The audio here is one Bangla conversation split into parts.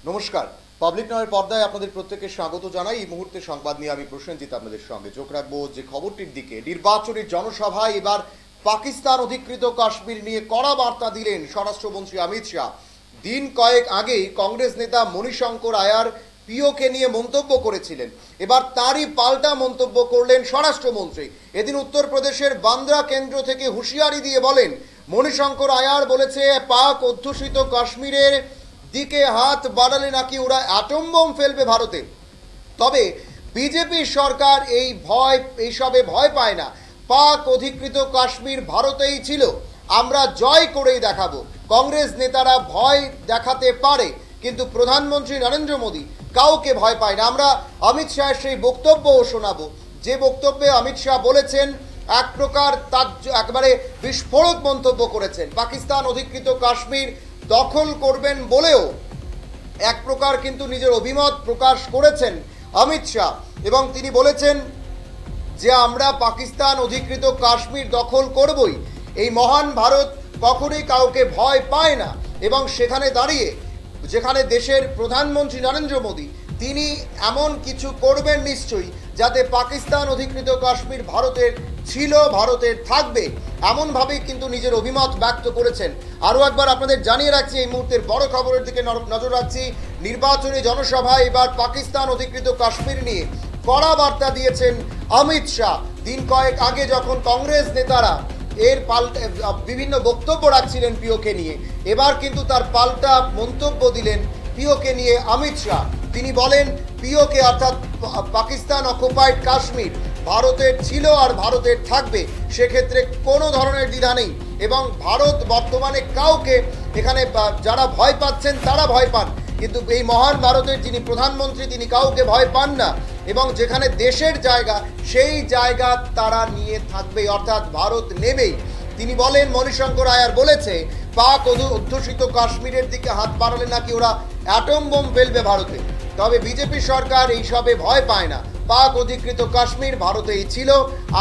নমস্কার, পাবলিক নয়ের পর্দায় আপনাদের প্রত্যেককে স্বাগত জানাই। এই মুহূর্তে সংবাদ নিয়ে আমি প্রসেনজিৎ আপনাদের সঙ্গে চোখ রাখবো যে খবরটির দিকে। নির্বাচনী জনসভায় এবার পাকিস্তান অধিকৃত কাশ্মীর নিয়ে কড়া বার্তা দিলেন স্বরাষ্ট্রমন্ত্রী অমিত শাহ। দিন কয়েক আগেই কংগ্রেস নেতা মণিশঙ্কর আয়ার পিওকে নিয়ে মন্তব্য করেছিলেন, এবার তারই পাল্টা মন্তব্য করলেন স্বরাষ্ট্রমন্ত্রী। এদিন উত্তরপ্রদেশের বান্দ্রা কেন্দ্র থেকে হুঁশিয়ারি দিয়ে বলেন, মণিশঙ্কর আয়ার বলেছে পাক অধ্যুষিত কাশ্মীরের দিকে হাত বাড়ালে নাকি ওরা অ্যাটম বোম ফেলবে ভারতে। তবে বিজেপি সরকার এইসবে ভয় পায় না। পাক অধিকৃত কাশ্মীর ভারতেই ছিল, আমরা জয় করেই দেখাবো। কংগ্রেস নেতারা ভয় দেখাতে পারে, কিন্তু প্রধানমন্ত্রী নরেন্দ্র মোদী কাউকে ভয় পায় না। আমরা অমিত শাহের সেই বক্তব্যও শোনাবো, যে বক্তব্যে অমিত শাহ বলেছেন, এক প্রকার একেবারে বিস্ফোরক মন্তব্য করেছেন। পাকিস্তান অধিকৃত কাশ্মীর দখল করবেন বলেও এক প্রকার কিন্তু নিজের অভিমত প্রকাশ করেছেন অমিত শাহ, এবং তিনি বলেছেন যে আমরা পাকিস্তান অধিকৃত কাশ্মীর দখল করবই। এই মহান ভারত কখনোই কাউকে ভয় পায় না, এবং সেখানে দাঁড়িয়ে যেখানে দেশের প্রধানমন্ত্রী নরেন্দ্র মোদী তিনি এমন কিছু করবেন নিশ্চয়ই যাতে পাকিস্তান অধিকৃত কাশ্মীর ভারতের ছিল, ভারতের থাকবে, এমনভাবেই কিন্তু নিজের অভিমত ব্যক্ত করেছেন। আরও একবার আপনাদের জানিয়ে রাখছি, এই মুহূর্তের বড় খবরের দিকে নজর রাখছি। নির্বাচনী জনসভায় এবার পাকিস্তান অধিকৃত কাশ্মীর নিয়ে কড়া বার্তা দিয়েছেন অমিত শাহ। দিন কয়েক আগে যখন কংগ্রেস নেতারা এর পাল্টা বিভিন্ন বক্তব্য রাখছিলেন পিওকে নিয়ে, এবার কিন্তু তার পাল্টা মন্তব্য দিলেন পিওকে নিয়ে অমিত শাহ। তিনি বলেন, পিওকে অর্থাৎ পাকিস্তান অকুপাইড কাশ্মীর ভারতের ছিল আর ভারতের থাকবে, সেক্ষেত্রে কোনো ধরনের দ্বিধা নেই। এবং ভারত বর্তমানে কাউকে এখানে যারা ভয় পাচ্ছেন তারা ভয় পান, কিন্তু এই মহান ভারতের যিনি প্রধানমন্ত্রী তিনি কাউকে ভয় পান না, এবং যেখানে দেশের জায়গা সেই জায়গা তারা নিয়ে থাকবে, অর্থাৎ ভারত নেবেই। তিনি বলেন, মণিশঙ্কর আয়ার বলেছে পাক অধ্যুষিত কাশ্মীরের দিকে হাত বাড়ালে নাকি ওরা অ্যাটম বোম ফেলবে ভারতে। তবে বিজেপি সরকার এইসবে ভয় পায় না। পাক অধিকৃত কাশ্মীর ভারতেই ছিল,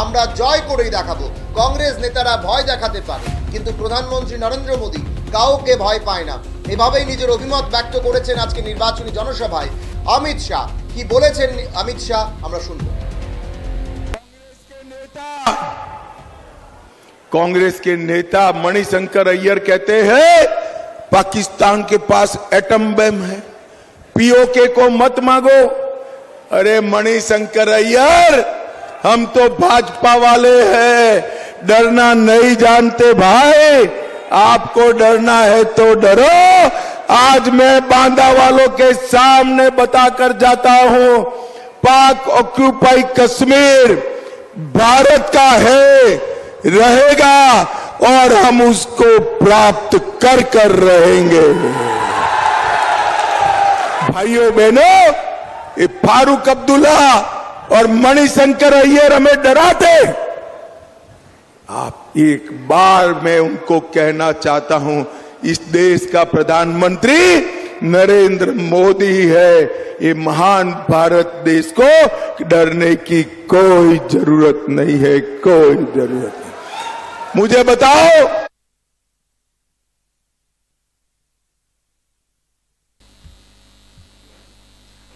আমরা জয় করেই দেখাবো। কংগ্রেস নেতারা ভয় দেখাতে পারে, কিন্তু প্রধানমন্ত্রী নরেন্দ্র মোদী কাউকে ভয় পায় না। এভাবেই নিজের অভিমত ব্যক্ত করেছেন আজকে নির্বাচনী জনসভায় অমিত শাহ। কি বলেছেন অমিত শাহ আমরা শুনব। कांग्रेस के नेता मणिशंकर अय्यर कहते हैं पाकिस्तान के पास एटम बम है, पीओके को मत मांगो। अरे मणिशंकर अय्यर, हम तो भाजपा वाले हैं, डरना नहीं जानते भाई। आपको डरना है तो डरो। आज मैं बांदा वालों के सामने बताकर जाता हूं, पाक ऑक्यूपाई कश्मीर भारत का है, रहेगा, और हम उसको प्राप्त कर रहेंगे। भाइयों बहनों, ये फारूक अब्दुल्ला और मणिशंकर अय्यर हमें डराते। आप एक बार मैं उनको कहना चाहता हूं, इस देश का प्रधानमंत्री नरेंद्र मोदी है। ये महान भारत देश को डरने की कोई जरूरत नहीं है, कोई जरूरत नहीं। मुझे बताओ,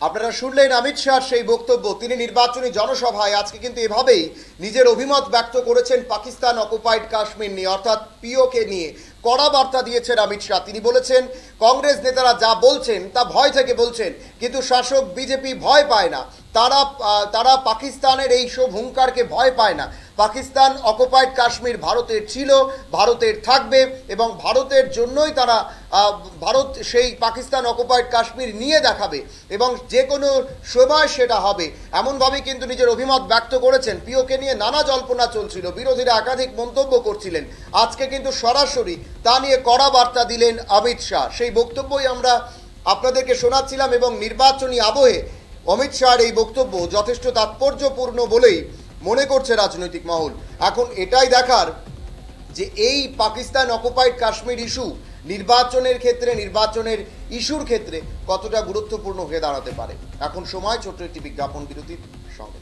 আপনারা শুনলেন অমিত শাহর সেই বক্তব্য। তিনি নির্বাচনী জনসভায় আজকে কিন্তু এভাবেই নিজের অভিমত ব্যক্ত করেছেন পাকিস্তান অকুপাইড কাশ্মীর নিয়ে, অর্থাৎ পিওকে নিয়ে কড়া বার্তা দিয়েছেন অমিত শাহ। তিনি বলেছেন কংগ্রেস নেতারা যা বলছেন তা ভয় থেকে বলছেন, কিন্তু শাসক বিজেপি ভয় পায় না। তারা পাকিস্তানের এই সব হুঙ্কারকে ভয় পায় না। পাকিস্তান অকুপাইড কাশ্মীর ভারতের ছিল, ভারতের থাকবে, এবং ভারতের জন্যই তারা ভারত সেই পাকিস্তান অকুপাইড কাশ্মীর নিয়ে দেখাবে, এবং যে কোনো সময় সেটা হবে, এমনভাবেই কিন্তু নিজের অভিমত ব্যক্ত করেছেন। পিওকে নিয়ে নানা জল্পনা চলছিল, বিরোধীরা একাধিক মন্তব্য করছিলেন, আজকে কিন্তু সরাসরি তা নিয়ে কড়া বার্তা দিলেন অমিত শাহ। সেই বক্তব্যই আমরা আপনাদেরকে শোনাচ্ছিলাম, এবং নির্বাচনী আবহে অমিত শাহর এই বক্তব্য যথেষ্ট তাৎপর্যপূর্ণ বলেই মনে করছে রাজনৈতিক মহল। এখন এটাই দেখার যে এই পাকিস্তান অকুপাইড কাশ্মীর ইস্যু নির্বাচনের ক্ষেত্রে, নির্বাচনের ইস্যুর ক্ষেত্রে কতটা গুরুত্বপূর্ণ হয়ে দাঁড়াতে পারে। এখন সময় ছোট্ট একটি বিজ্ঞাপন বিরতির সঙ্গে।